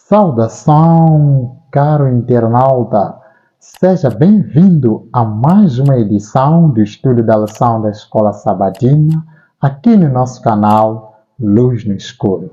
Saudação, caro internauta! Seja bem-vindo a mais uma edição do estudo da lição da Escola Sabatina, aqui no nosso canal Luz no Escuro.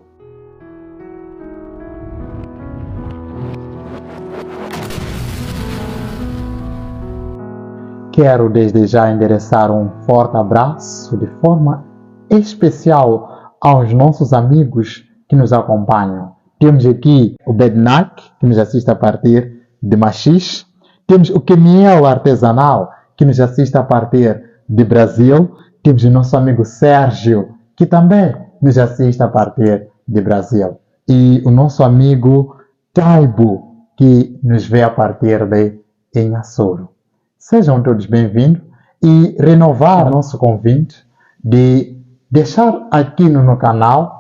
Quero desde já endereçar um forte abraço de forma especial aos nossos amigos que nos acompanham. Temos aqui o Bednak, que nos assiste a partir de Machis. Temos o Kemiel Artesanal, que nos assiste a partir de Brasil. Temos o nosso amigo Sérgio, que também nos assiste a partir de Brasil. E o nosso amigo Taibo, que nos vê a partir de Inhassoro. Sejam todos bem-vindos e renovar nosso convite de deixar aqui no canal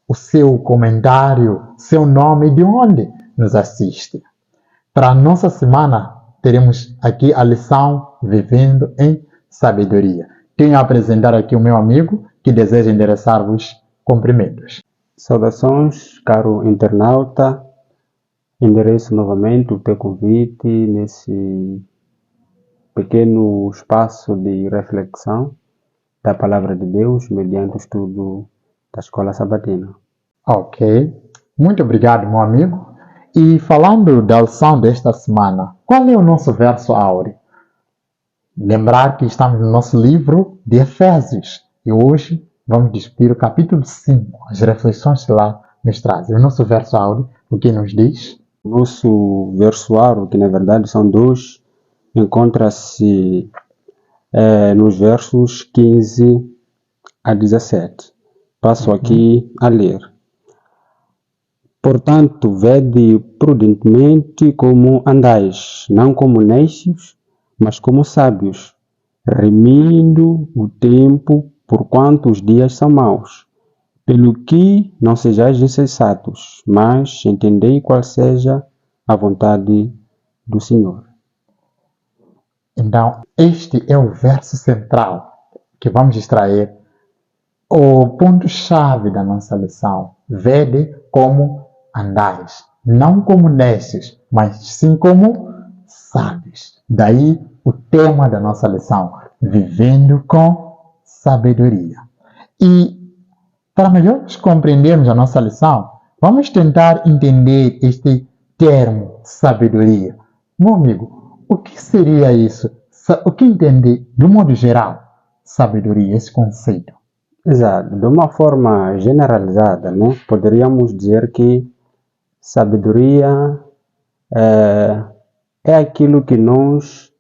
o seu comentário, seu nome e de onde nos assiste. Para a nossa semana, teremos aqui a lição Vivendo em Sabedoria. Tenho a apresentar aqui o meu amigo que deseja endereçar-vos cumprimentos. Saudações, caro internauta. Endereço novamente o teu convite nesse pequeno espaço de reflexão da Palavra de Deus mediante o estudo da Escola Sabatina. Ok, muito obrigado, meu amigo. E falando da lição desta semana, qual é o nosso verso áureo? Lembrar que estamos no nosso livro de Efésios e hoje vamos discutir o capítulo 5, as reflexões que lá nos trazem. O nosso verso áureo, o que nos diz? O nosso verso áureo, que na verdade são dois, encontra-se nos versos 15 a 17. Passo aqui a ler. Portanto, vede prudentemente como andais, não como necios, mas como sábios, remindo o tempo, porquanto os dias são maus. Pelo que não sejais insensatos, mas entendei qual seja a vontade do Senhor. Então, este é o verso central que vamos extrair, o ponto-chave da nossa lição. Vede como andais, não como necios, mas sim como sábios. Daí o tema da nossa lição, vivendo com sabedoria. E para melhor compreendermos a nossa lição, vamos tentar entender este termo, sabedoria. Meu amigo, o que seria isso? O que entender, de modo geral, sabedoria, esse conceito? Exato. De uma forma generalizada, né? Poderíamos dizer que sabedoria é aquilo que nós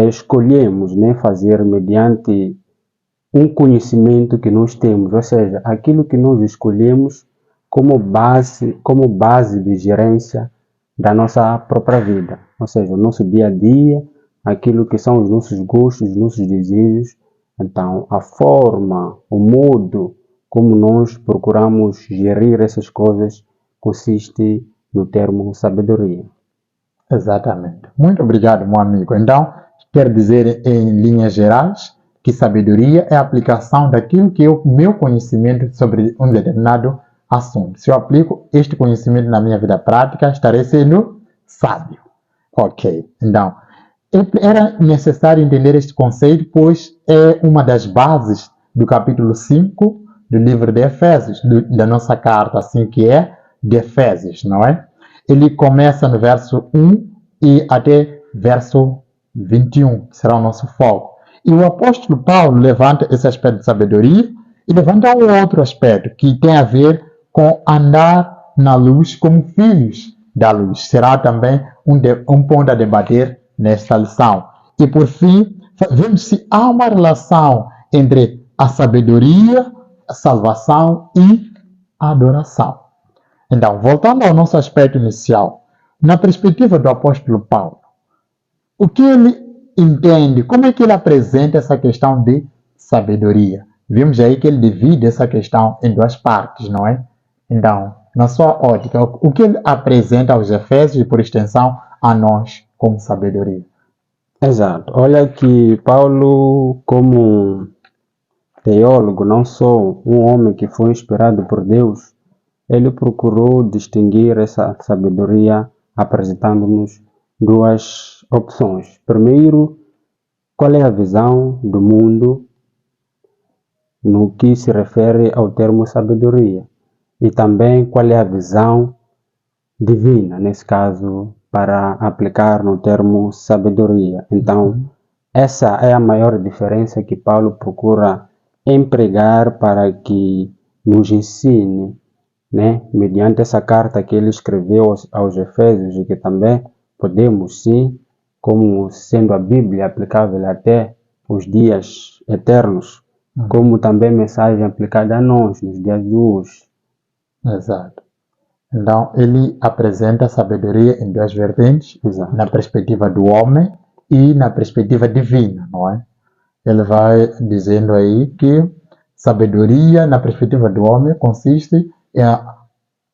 escolhemos, né, fazer mediante um conhecimento que nós temos, ou seja, aquilo que nós escolhemos como base de gerência da nossa própria vida, ou seja, o nosso dia a dia, aquilo que são os nossos gostos, os nossos desejos. Então, a forma, o modo como nós procuramos gerir essas coisas consiste no termo sabedoria. Exatamente. Muito obrigado, meu amigo. Então, quer dizer, em linhas gerais, que sabedoria é a aplicação daquilo que é o meu conhecimento sobre um determinado assunto. Se eu aplico este conhecimento na minha vida prática, estarei sendo sábio. Ok. Então, era necessário entender este conceito, pois é uma das bases do capítulo 5 do livro de Efésios, da nossa carta, assim que é, de Efésios, não é? Ele começa no verso 1 e até verso 21, que será o nosso foco. E o apóstolo Paulo levanta esse aspecto de sabedoria e levanta um outro aspecto que tem a ver com andar na luz como filhos da luz. Será também um ponto a debater nesta lição. E por fim, vemos se há uma relação entre a sabedoria, a salvação e a adoração. Então, voltando ao nosso aspecto inicial, na perspectiva do apóstolo Paulo, o que ele entende, como é que ele apresenta essa questão de sabedoria? Vimos aí que ele divide essa questão em duas partes, não é? Então, na sua ótica, o que ele apresenta aos Efésios e, por extensão, a nós como sabedoria? Exato. Olha que Paulo, como teólogo, não só um homem que foi inspirado por Deus, ele procurou distinguir essa sabedoria apresentando-nos duas opções. Primeiro, qual é a visão do mundo no que se refere ao termo sabedoria? E também qual é a visão divina, nesse caso, para aplicar no termo sabedoria. Então, essa é a maior diferença que Paulo procura empregar para que nos ensine, né? Mediante essa carta que ele escreveu aos Efésios, e que também podemos, sim, como sendo a Bíblia aplicável até os dias eternos, como também mensagem aplicada a nós nos dias de hoje. Exato. Então, ele apresenta a sabedoria em duas vertentes, Exato. na perspectiva do homem e na perspectiva divina, não é? Ele vai dizendo aí que sabedoria na perspectiva do homem consiste em a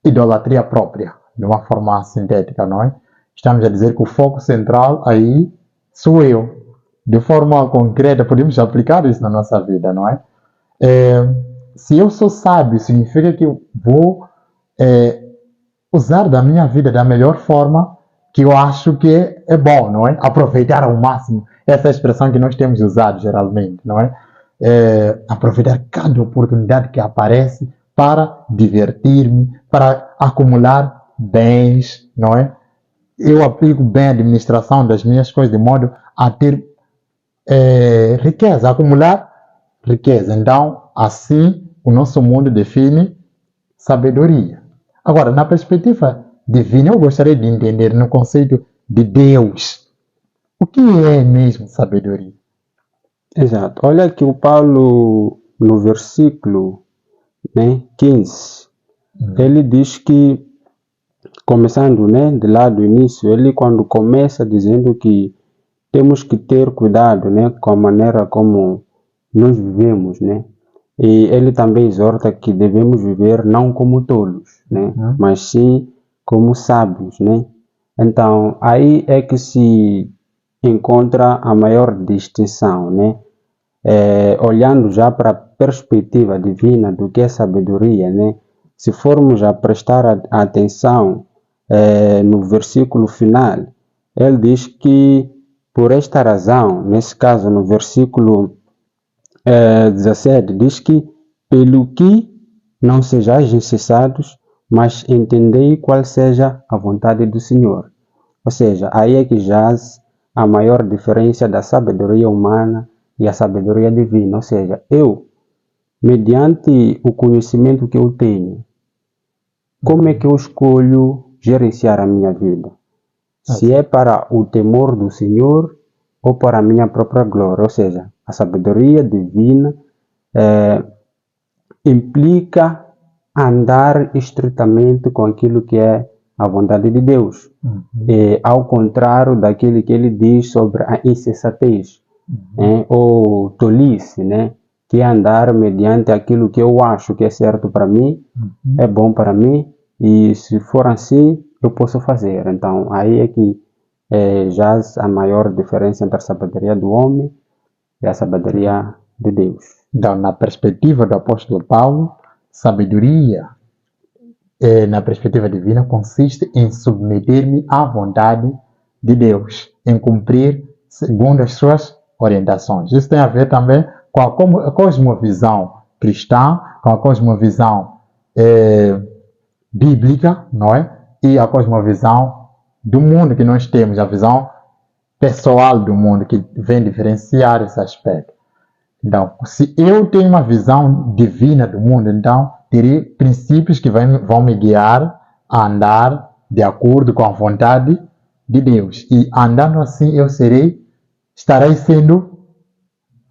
idolatria própria, de uma forma sintética, não é? Estamos a dizer que o foco central aí sou eu. De forma concreta, podemos aplicar isso na nossa vida, não é? Se eu sou sábio, significa que eu vou usar da minha vida da melhor forma que eu acho que é bom, não é? Aproveitar ao máximo. Essa é a expressão que nós temos usado geralmente, não é? Aproveitar cada oportunidade que aparece para divertir-me, para acumular bens, não é? Eu aplico bem a administração das minhas coisas de modo a ter riqueza, acumular riqueza. Então, assim, o nosso mundo define sabedoria. Agora, na perspectiva divina, eu gostaria de entender no conceito de Deus. O que é mesmo sabedoria? Exato. Olha que o Paulo, no versículo 15, ele diz que, começando de lá do início, ele quando começa dizendo que temos que ter cuidado com a maneira como nós vivemos, e ele também exorta que devemos viver não como tolos, mas sim como sábios, Então, aí é que se encontra a maior distinção, olhando já para a perspectiva divina do que é sabedoria, Se formos a prestar atenção no versículo final, ele diz que por esta razão, nesse caso no versículo 17, diz que pelo que não sejais incessados, mas entendei qual seja a vontade do Senhor. Ou seja, aí é que jaz a maior diferença da sabedoria humana e a sabedoria divina. Ou seja, eu, mediante o conhecimento que eu tenho, como é que eu escolho gerenciar a minha vida? Se é para o temor do Senhor ou para a minha própria glória. Ou seja, a sabedoria divina implica andar estritamente com aquilo que é a vontade de Deus. Ao contrário daquilo que ele diz sobre a insensatez, ou tolice, que é andar mediante aquilo que eu acho que é certo para mim, é bom para mim, e se for assim, eu posso fazer. Então, aí é que jaz a maior diferença entre a sabedoria do homem e a sabedoria de Deus. Então, na perspectiva do apóstolo Paulo, sabedoria, na perspectiva divina, consiste em submeter-me à vontade de Deus, em cumprir segundo as suas orientações. Isso tem a ver também com a cosmovisão cristã, com a cosmovisão bíblica, não é? E a cosmovisão do mundo que nós temos, a visão pessoal do mundo, que vem diferenciar esse aspecto. Então, se eu tenho uma visão divina do mundo, então terei princípios que vão me guiar a andar de acordo com a vontade de Deus. E andando assim, eu estarei sendo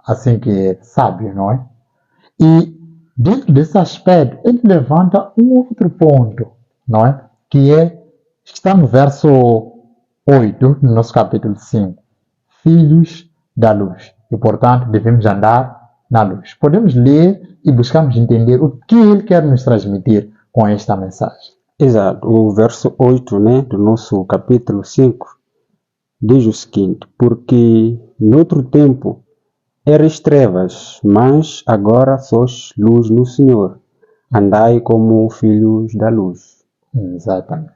assim que é sábio, não é? E dentro desse aspecto, ele levanta um outro ponto, não é? Que está no verso 8, no nosso capítulo 5. Filhos da luz. E, portanto, devemos andar na luz. Podemos ler e buscarmos entender o que ele quer nos transmitir com esta mensagem. Exato. O verso 8, do nosso capítulo 5, diz o seguinte: porque noutro tempo eras trevas, mas agora sois luz no Senhor. andai como filhos da luz. Exatamente.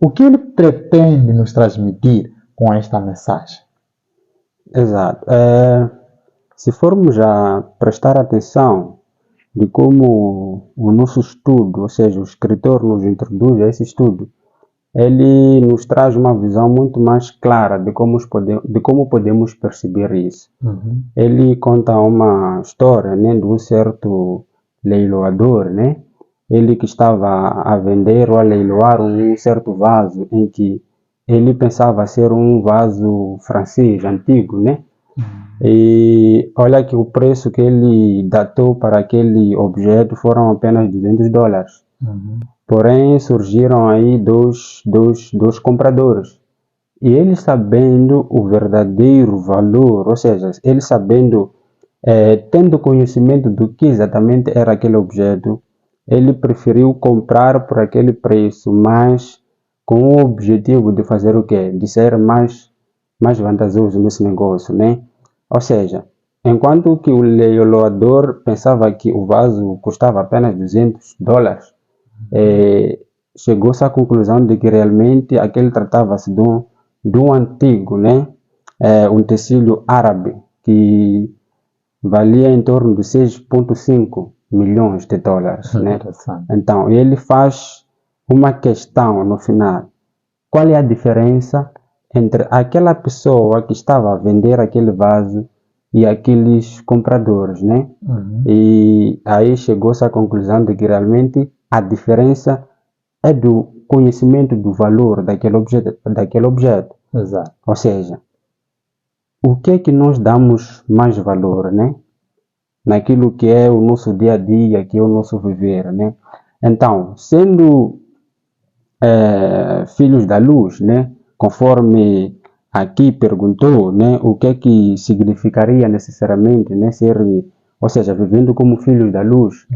O que ele pretende nos transmitir com esta mensagem? Exato. Se formos a prestar atenção de como o nosso estudo, ou seja, o escritor nos introduz a esse estudo, ele nos traz uma visão muito mais clara de como podemos perceber isso. Ele conta uma história, né, de um certo leiloador, né? Ele que estava a vender ou a leiloar um certo vaso em que ele pensava ser um vaso francês antigo, né? E olha que o preço que ele datou para aquele objeto foram apenas $200. Porém, surgiram aí dois compradores. E ele sabendo o verdadeiro valor, ou seja, ele sabendo, tendo conhecimento do que exatamente era aquele objeto, ele preferiu comprar por aquele preço, mas com o objetivo de fazer o quê? De ser mais vantajoso nesse negócio, né? Ou seja, enquanto que o leiloador pensava que o vaso custava apenas $200, chegou-se à conclusão de que realmente aquele tratava-se de um antigo, né? Um tecido árabe que valia em torno de 6,5 milhões de dólares, né? Então, ele faz uma questão no final. Qual é a diferença entre aquela pessoa que estava a vender aquele vaso e aqueles compradores, né? E aí chegou-se à conclusão de que realmente a diferença é do conhecimento do valor daquele objeto. Exato. Ou seja, o que é que nós damos mais valor, né? Naquilo que é o nosso dia a dia, que é o nosso viver, né? Então, sendo filhos da luz, né? Conforme aqui perguntou, né? O que é que significaria necessariamente, né? Ou seja, vivendo como filhos da luz.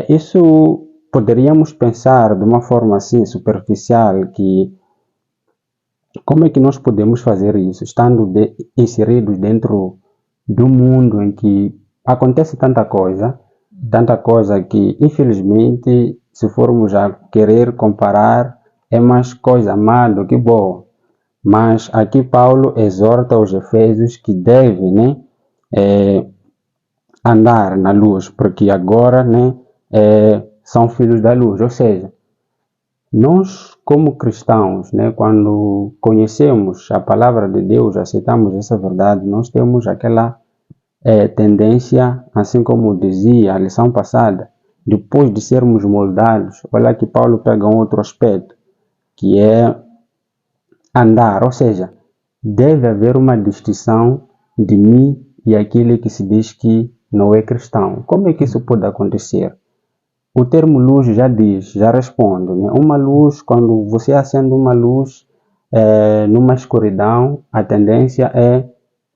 Isso poderíamos pensar de uma forma assim superficial que como é que nós podemos fazer isso, estando inseridos dentro do mundo em que acontece tanta coisa que infelizmente se formos a querer comparar é mais coisa má do que boa. Mas aqui Paulo exorta os efésios que devem, né, andar na luz, porque agora, né, são filhos da luz. Ou seja, nós como cristãos, né, quando conhecemos a palavra de Deus, aceitamos essa verdade, nós temos aquela tendência, assim como dizia a lição passada, depois de sermos moldados, olha que Paulo pega um outro aspecto, que é andar, ou seja, deve haver uma distinção de mim e aquele que se diz que não é cristão. Como é que isso pode acontecer? O termo luz já diz, já responde, né? Uma luz, quando você acende uma luz numa escuridão, a tendência é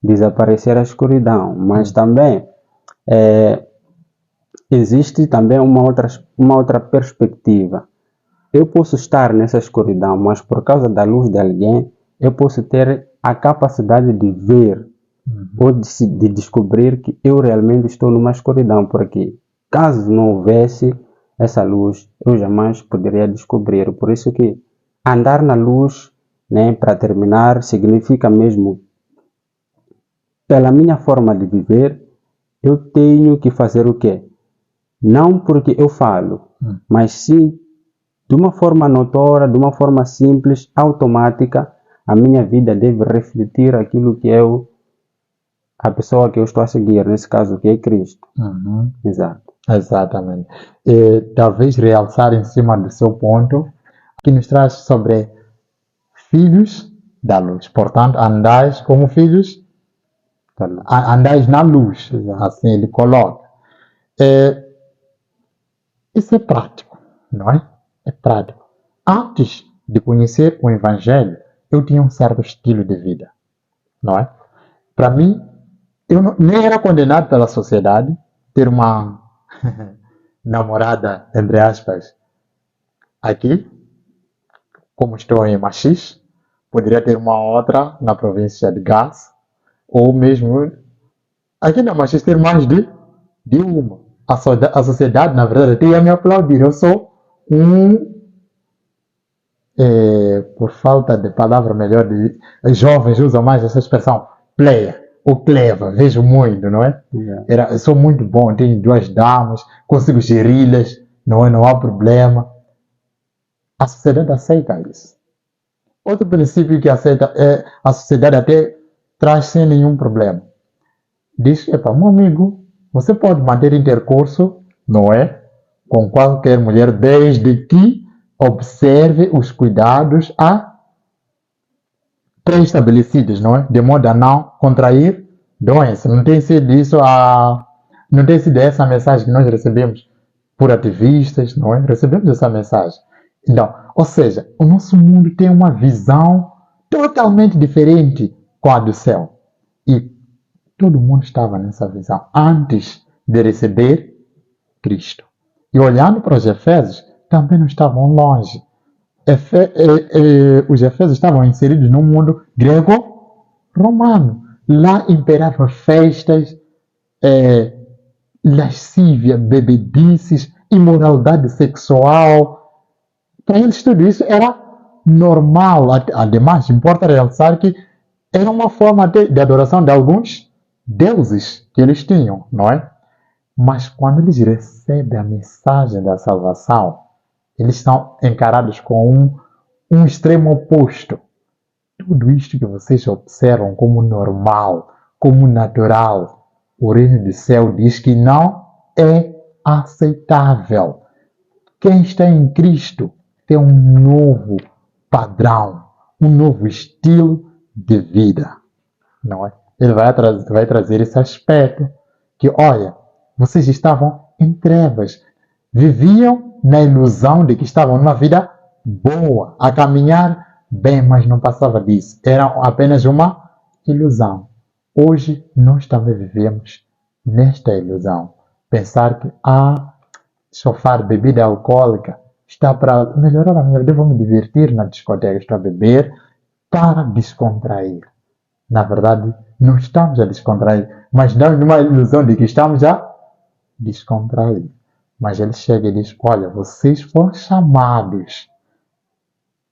desaparecer a escuridão, mas também existe também uma outra perspectiva. Eu posso estar nessa escuridão, mas por causa da luz de alguém, eu posso ter a capacidade de ver ou de descobrir que eu realmente estou numa escuridão, porque caso não houvesse essa luz, eu jamais poderia descobrir. Por isso que andar na luz, né, para terminar, significa mesmo, pela minha forma de viver, eu tenho que fazer o quê? Não porque eu falo, mas sim de uma forma notória, de uma forma simples, automática, a minha vida deve refletir aquilo que a pessoa que eu estou a seguir, nesse caso que é Cristo. Exato. Exatamente. E talvez realçar em cima do seu ponto, que nos traz sobre filhos da luz. Portanto, andais como filhos, andais na luz. Assim ele coloca. Isso é prático, não é? É prático. Antes de conhecer o Evangelho, eu tinha um certo estilo de vida, não é? Para mim, eu nem era condenado pela sociedade ter uma namorada, entre aspas, aqui, como estou em Machis, poderia ter uma outra na província de Gás, ou mesmo aqui na Machis ter mais de uma. a sociedade, na verdade, até ia me aplaudir. Eu sou por falta de palavra melhor, os jovens usam mais essa expressão, player, ou clever, vejo muito, não é? Yeah. Eu sou muito bom, tenho 2 damas, consigo geri-las, não é? Não há problema. A sociedade aceita isso. Outro princípio que aceita é a sociedade até traz sem nenhum problema. Diz, meu amigo, você pode manter intercurso, não é? Com qualquer mulher, desde que observe os cuidados pré-estabelecidos, não é? De modo a não contrair doença. Não tem sido não tem sido essa a mensagem que nós recebemos por ativistas, não é? Recebemos essa mensagem. Então, ou seja, o nosso mundo tem uma visão totalmente diferente com a do céu. E todo mundo estava nessa visão antes de receber Cristo. E olhando para os Efésios, também não estavam longe. Os Efésios estavam inseridos num mundo grego-romano. Lá imperavam festas, lascívia, bebedices, imoralidade sexual. Para eles tudo isso era normal. Ademais, importa realçar que era uma forma de adoração de alguns deuses que eles tinham, não é? Mas quando eles recebem a mensagem da salvação, eles são encarados com um extremo oposto. Tudo isto que vocês observam como normal, como natural, o reino do céu diz que não é aceitável. Quem está em Cristo tem um novo padrão, um novo estilo de vida, não é? Ele vai trazer esse aspecto que, olha, vocês estavam em trevas, viviam na ilusão de que estavam numa vida boa, a caminhar bem, mas não passava disso. Era apenas uma ilusão. Hoje nós também vivemos nesta ilusão. Pensar que chofar bebida alcoólica está para melhorar a minha vida, vou me divertir na discoteca, estou a beber para descontrair. Na verdade, não estamos a descontrair, mas estamos numa ilusão de que estamos a descontrair. Mas ele chega e diz, olha, vocês foram chamados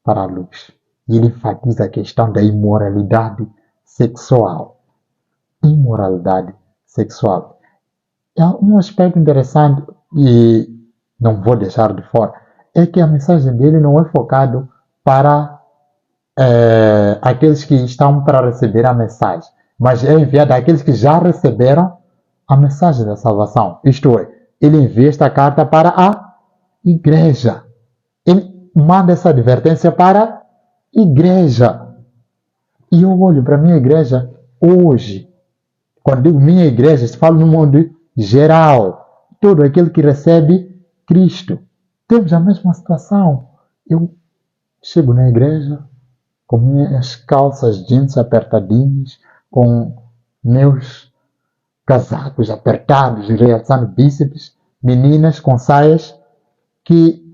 para a luz. E ele enfatiza a questão da imoralidade sexual. Imoralidade sexual. É um aspecto interessante e não vou deixar de fora, é que a mensagem dele não é focado para aqueles que estão para receber a mensagem, mas é enviada àqueles que já receberam a mensagem da salvação. Isto é, ele envia esta carta para a igreja. Ele manda essa advertência para a igreja. E eu olho para a minha igreja hoje. Quando digo minha igreja, se fala no mundo geral. Todo aquele que recebe Cristo. Temos a mesma situação. Eu chego na igreja com minhas calças jeans apertadinhas, com meus casacos apertados e realçando bíceps, meninas com saias que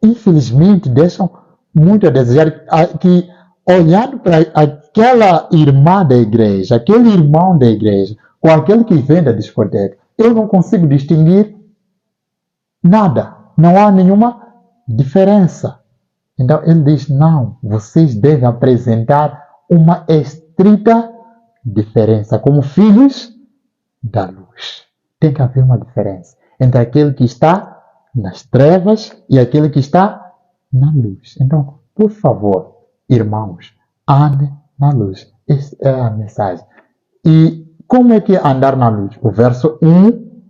infelizmente deixam muito a desejar, que olhando para aquela irmã da igreja, aquele irmão da igreja, com aquele que vem da discoteca, eu não consigo distinguir nada, não há nenhuma diferença. Então ele diz, não, vocês devem apresentar uma estrita diferença, como filhos da luz. Tem que haver uma diferença entre aquele que está nas trevas e aquele que está na luz. Então, por favor, irmãos, andem na luz. Essa é a mensagem. E como é que é andar na luz? O verso 1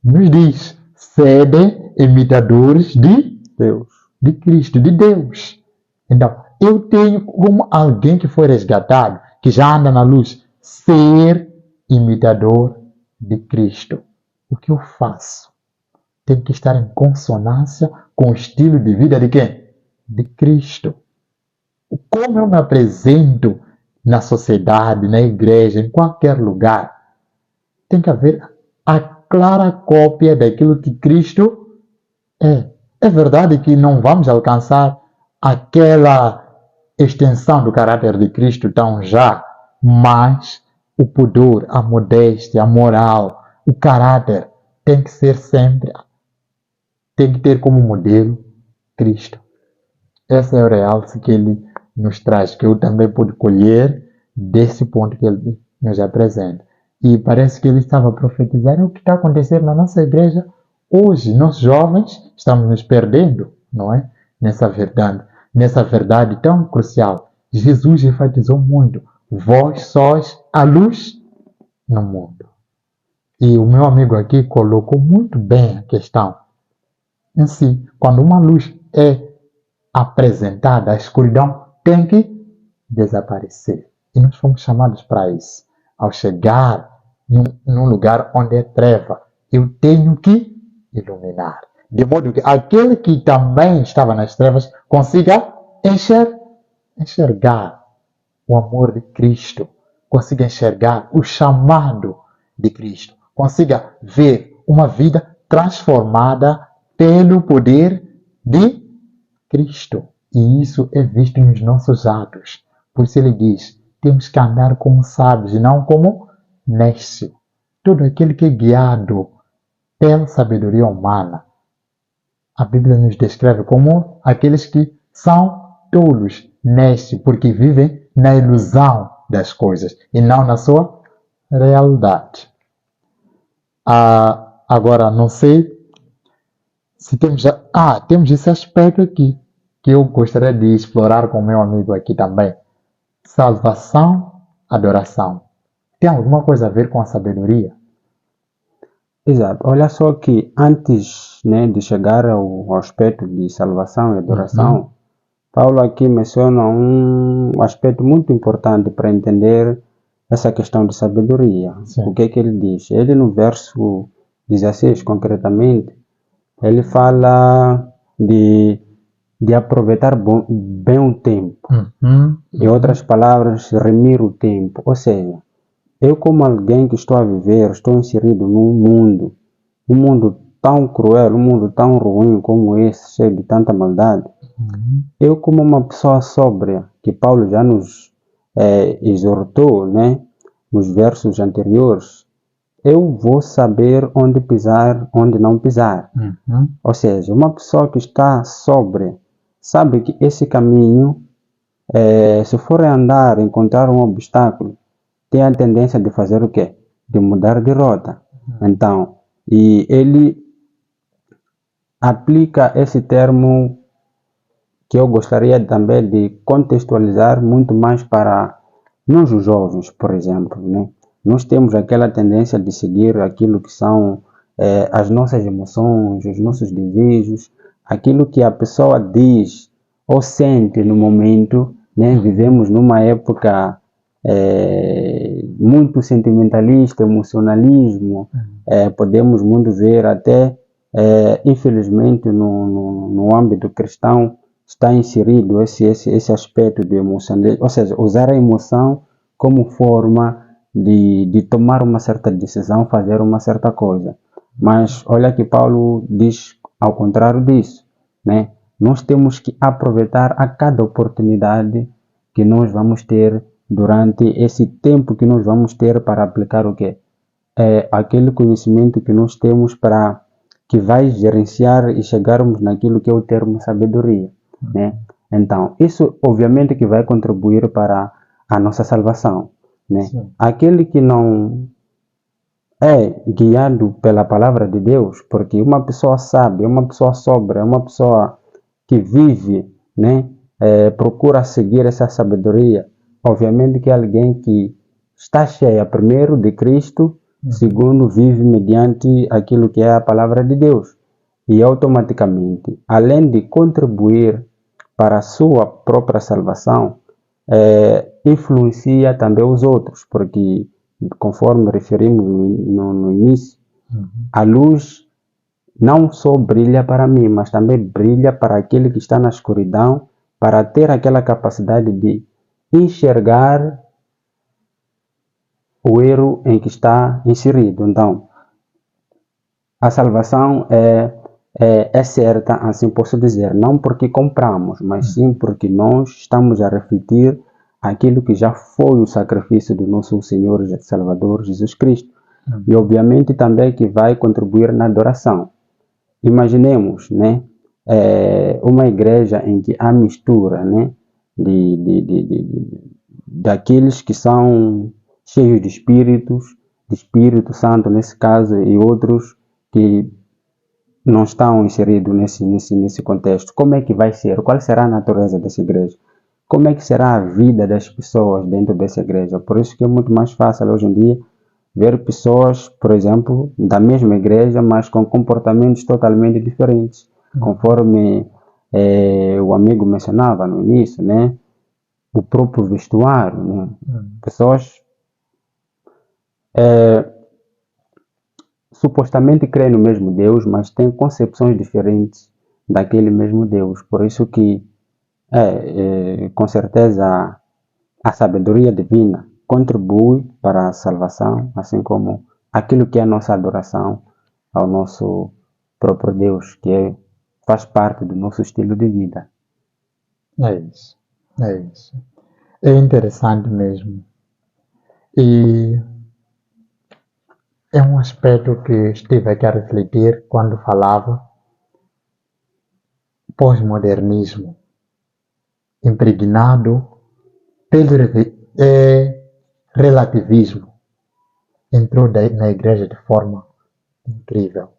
nos diz, sede imitadores de Deus, de Cristo, de Deus. Então, eu tenho como alguém que foi resgatado, que já anda na luz, ser imitador de Cristo. O que eu faço? Tem que estar em consonância com o estilo de vida de quem? De Cristo. Como eu me apresento na sociedade, na igreja, em qualquer lugar, tem que haver a clara cópia daquilo que Cristo é. É verdade que não vamos alcançar aquela extensão do caráter de Cristo tão já, mas o pudor, a modéstia, a moral, o caráter tem que ser sempre, tem que ter como modelo Cristo. Esse é o realce que ele nos traz, que eu também pude colher desse ponto que ele nos apresenta. E parece que ele estava a profetizar o que está acontecendo na nossa igreja hoje. Nós jovens estamos nos perdendo, não é? Nessa verdade tão crucial. Jesus enfatizou muito: vós sois a luz no mundo. E o meu amigo aqui colocou muito bem a questão em si. Quando uma luz é apresentada, a escuridão tem que desaparecer. E nós fomos chamados para isso. Ao chegar num lugar onde é treva, eu tenho que iluminar. De modo que aquele que também estava nas trevas consiga enxergar o amor de Cristo, consiga enxergar o chamado de Cristo, consiga ver uma vida transformada pelo poder de Cristo. E isso é visto nos nossos atos. Por isso ele diz: temos que andar como sábios e não como nécio. Todo aquele que é guiado pela sabedoria humana, a Bíblia nos descreve como aqueles que são tolos, nécios, porque vivem na ilusão das coisas e não na sua realidade. Agora, não sei se temos... temos esse aspecto aqui, que eu gostaria de explorar com o meu amigo aqui também. Salvação, adoração. Tem alguma coisa a ver com a sabedoria? Exato. Olha só que antes, né, de chegar ao aspecto de salvação e adoração, Paulo aqui menciona um aspecto muito importante para entender essa questão de sabedoria. Sim. O que é que ele diz? Ele no verso 16, concretamente, ele fala de aproveitar bem o tempo. Em outras palavras, remir o tempo. Ou seja, eu como alguém que estou a viver, estou inserido num mundo, um mundo tão cruel, um mundo tão ruim como esse, cheio de tanta maldade. Eu como uma pessoa sóbria, que Paulo já nos exortou, né, nos versos anteriores, eu vou saber onde pisar, onde não pisar. Ou seja, uma pessoa que está sóbria, sabe que esse caminho, se for andar, encontrar um obstáculo, tem a tendência de fazer o quê? De mudar de rota. Então, e ele aplica esse termo que eu gostaria também de contextualizar muito mais para nós os jovens, por exemplo, né? Nós temos aquela tendência de seguir aquilo que são as nossas emoções, os nossos desejos, aquilo que a pessoa diz ou sente no momento, né? Vivemos numa época muito sentimentalista, emocionalismo, podemos muito ver até, infelizmente, no âmbito cristão, está inserido esse aspecto de emocionalismo, ou seja, usar a emoção como forma de tomar uma certa decisão, fazer uma certa coisa. Mas olha que Paulo diz ao contrário disso, né? Nós temos que aproveitar a cada oportunidade que nós vamos ter durante esse tempo que nós vamos ter para aplicar o quê? Aquele conhecimento que nós temos para que vai gerenciar e chegarmos naquilo que é o termo sabedoria, né? Então, isso obviamente que vai contribuir para a nossa salvação, né? Sim. Aquele que não é guiado pela palavra de Deus, porque uma pessoa sábia, uma pessoa sóbria, uma pessoa que vive, né, procura seguir essa sabedoria, obviamente que é alguém que está cheia, primeiro, de Cristo, segundo, vive mediante aquilo que é a palavra de Deus. E automaticamente, além de contribuir para a sua própria salvação, influencia também os outros, porque, conforme referimos no início, a luz não só brilha para mim, mas também brilha para aquele que está na escuridão, para ter aquela capacidade de enxergar o erro em que está inserido. Então, a salvação é certa, assim posso dizer, não porque compramos, mas sim porque nós estamos a refletir aquilo que já foi o sacrifício do nosso Senhor e Salvador Jesus Cristo. e obviamente também que vai contribuir na adoração. Imaginemos, né, uma igreja em que há mistura, né, daqueles que são cheios de Espírito Santo nesse caso, e outros que não estão inseridos nesse contexto. Como é que vai ser? Qual será a natureza dessa igreja? Como é que será a vida das pessoas dentro dessa igreja? Por isso que é muito mais fácil hoje em dia ver pessoas, por exemplo, da mesma igreja, mas com comportamentos totalmente diferentes, conforme o amigo mencionava no início, né? O próprio vestuário, né? Pessoas supostamente creem no mesmo Deus, mas têm concepções diferentes daquele mesmo Deus. Por isso que, com certeza, a sabedoria divina contribui para a salvação, assim como aquilo que é a nossa adoração ao nosso próprio Deus, que faz parte do nosso estilo de vida. É isso, é isso. É interessante mesmo. E é um aspecto que estive aqui a refletir quando falava pós-modernismo, impregnado pelo relativismo. Entrou na igreja de forma incrível.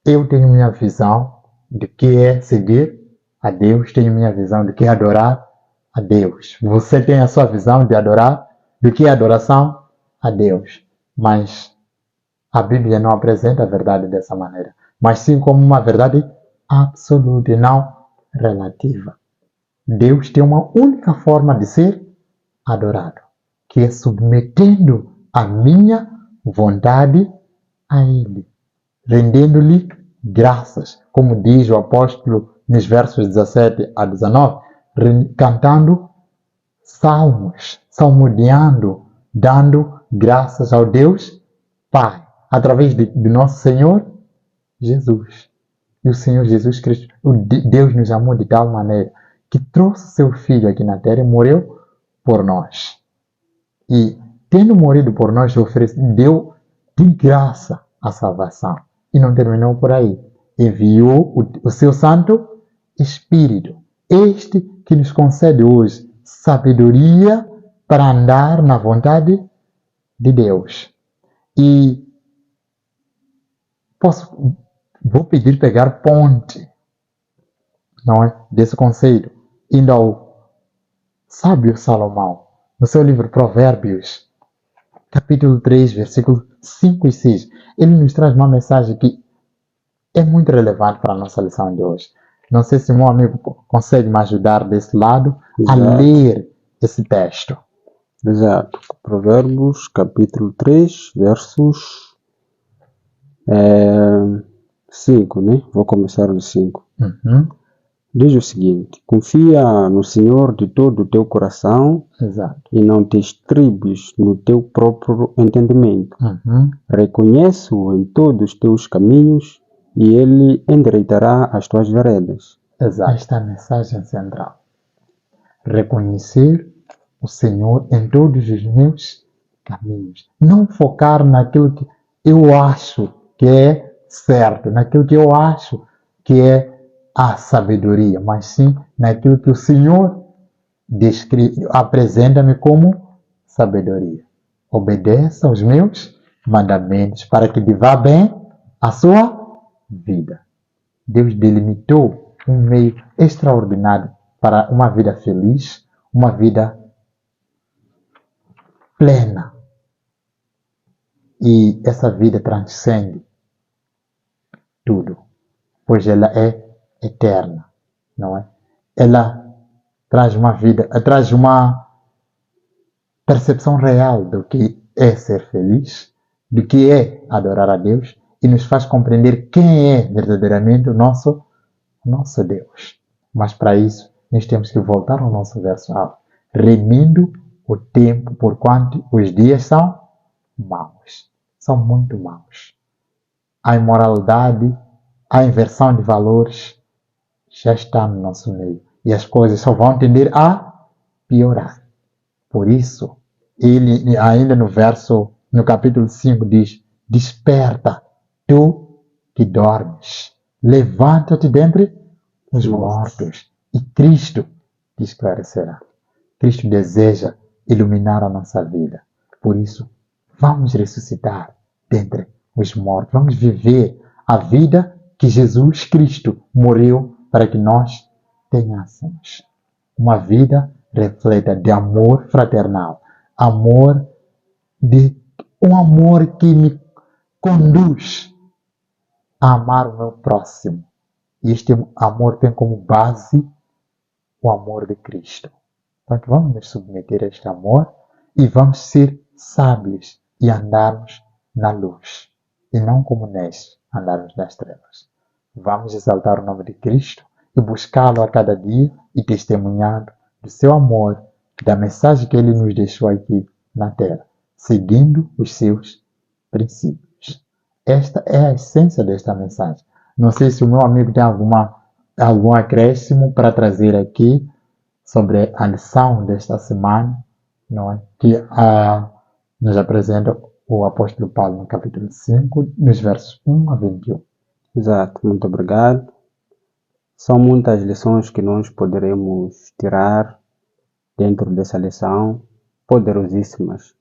Eu tenho minha visão de que é seguir a Deus, tenho minha visão de que é adorar a Deus. Você tem a sua visão de adorar, do que é adoração a Deus. Mas a Bíblia não apresenta a verdade dessa maneira, mas sim como uma verdade absoluta e não relativa. Deus tem uma única forma de ser adorado, que é submetendo a minha vontade a Ele, rendendo-lhe graças, como diz o apóstolo nos versos 17 a 19, cantando salmos, salmodiando, dando graças ao Deus Pai, através de nosso Senhor Jesus. E o Senhor Jesus Cristo, Deus nos amou de tal maneira que trouxe seu Filho aqui na terra e morreu por nós. E, tendo morrido por nós, deu de graça a salvação. E não terminou por aí. Enviou o seu Santo Espírito, este que nos concede hoje sabedoria para andar na vontade de Deus. E vou pedir pegar ponte, não é, desse conceito, indo ao sábio Salomão, no seu livro Provérbios, capítulo 3, versículos 5 e 6. Ele nos traz uma mensagem que é muito relevante para a nossa lição de hoje. Não sei se meu amigo consegue me ajudar desse lado a ler esse texto. Exato. Provérbios, capítulo 3, versos 5, né? Vou começar no 5. Diz o seguinte: confia no Senhor de todo o teu coração. Exato. E não te estribes no teu próprio entendimento. Reconhece-o em todos os teus caminhos e ele endireitará as tuas veredas. Exato. Esta é a mensagem central. Reconhecer o Senhor em todos os meus caminhos. Não focar naquilo que eu acho que é certo, naquilo que eu acho que é a sabedoria, mas sim naquilo que o Senhor apresenta-me como sabedoria. Obedeça aos meus mandamentos para que lhe vá bem a sua vida. Deus delimitou um meio extraordinário para uma vida feliz, uma vida plena. E essa vida transcende tudo, pois ela é eterna, não é? Ela traz uma vida, traz uma percepção real do que é ser feliz, do que é adorar a Deus e nos faz compreender quem é verdadeiramente o nosso Deus. Mas para isso, nós temos que voltar ao nosso verso A, remindo o tempo, porquanto os dias são maus, são muito maus. A imoralidade, a inversão de valores já está no nosso meio e as coisas só vão tender a piorar. Por isso, ele ainda no verso no capítulo 5 diz: desperta, tu que dormes, levanta-te dentre os mortos e Cristo te esclarecerá. Cristo deseja iluminar a nossa vida. Por isso, vamos ressuscitar dentre os mortos. Vamos viver a vida que Jesus Cristo morreu para que nós tenhássemos. Uma vida repleta de amor fraternal. Um amor que me conduz a amar o meu próximo. E este amor tem como base o amor de Cristo. Então, vamos nos submeter a este amor e vamos ser sábios e andarmos na luz. E não como neste, andarmos nas trevas. Vamos exaltar o nome de Cristo e buscá-lo a cada dia e testemunhando do seu amor, da mensagem que ele nos deixou aqui na terra, seguindo os seus princípios. Esta é a essência desta mensagem. Não sei se o meu amigo tem algum acréscimo para trazer aqui sobre a lição desta semana, não é? Que nos apresenta o apóstolo Paulo no capítulo 5, nos versos 1 a 21. Exato, muito obrigado. São muitas lições que nós poderemos tirar dentro dessa lição, poderosíssimas.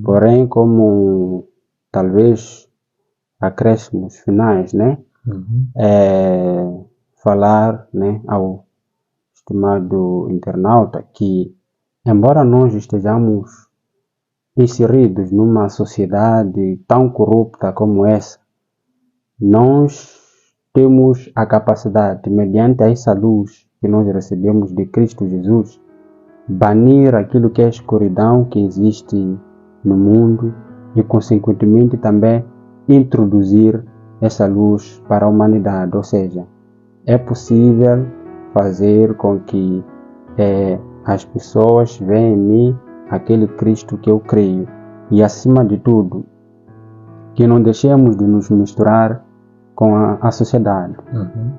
Porém, como talvez acréscimos finais, né? Falar, né, ao estimado internauta que, embora nós estejamos inseridos numa sociedade tão corrupta como essa, nós temos a capacidade, mediante essa luz que nós recebemos de Cristo Jesus, banir aquilo que é a escuridão que existe no mundo e, consequentemente, também introduzir essa luz para a humanidade. Ou seja, é possível fazer com que as pessoas vejam em mim aquele Cristo que eu creio. E, acima de tudo, que não deixemos de nos misturar com a sociedade.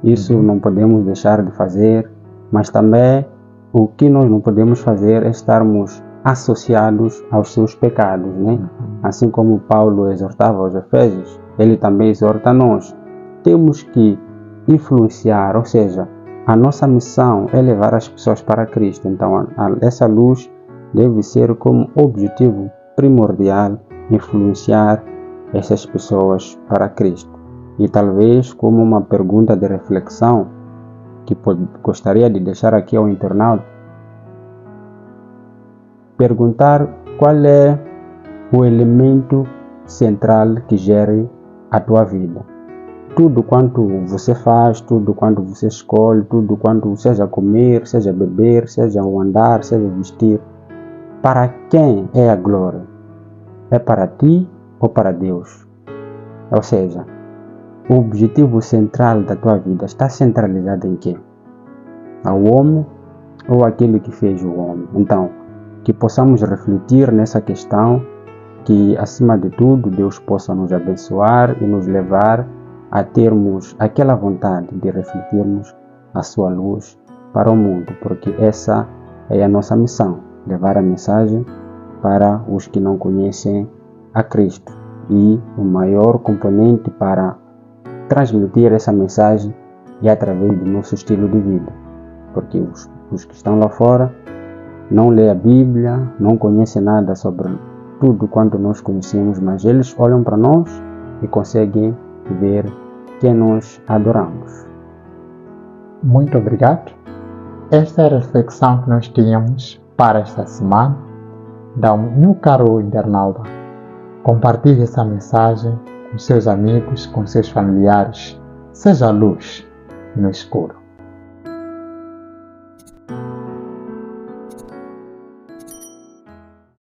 Isso não podemos deixar de fazer, mas também o que nós não podemos fazer é estarmos associados aos seus pecados, né? Assim como Paulo exortava aos Efésios, ele também exorta a nós. Temos que influenciar, ou seja, a nossa missão é levar as pessoas para Cristo. Então, essa luz deve ser como objetivo primordial influenciar essas pessoas para Cristo. E talvez como uma pergunta de reflexão que gostaria de deixar aqui ao internauta, perguntar qual é o elemento central que gere a tua vida. Tudo quanto você faz, tudo quanto você escolhe, tudo quanto seja comer, seja beber, seja andar, seja vestir, para quem é a glória? É para ti ou para Deus? Ou seja, o objetivo central da tua vida está centralizado em quem? Ao homem ou aquele que fez o homem? Então, que possamos refletir nessa questão, que acima de tudo Deus possa nos abençoar e nos levar a termos aquela vontade de refletirmos a sua luz para o mundo, porque essa é a nossa missão, levar a mensagem para os que não conhecem a Cristo. E o maior componente para transmitir essa mensagem é através do nosso estilo de vida, porque os que estão lá fora não lêem a Bíblia, não conhecem nada sobre tudo quanto nós conhecemos, mas eles olham para nós e conseguem ver que nós adoramos. Muito obrigado. Esta é a reflexão que nós tínhamos para esta semana. Então, meu caro internauta, compartilhe essa mensagem com seus amigos, com seus familiares. Seja luz no escuro.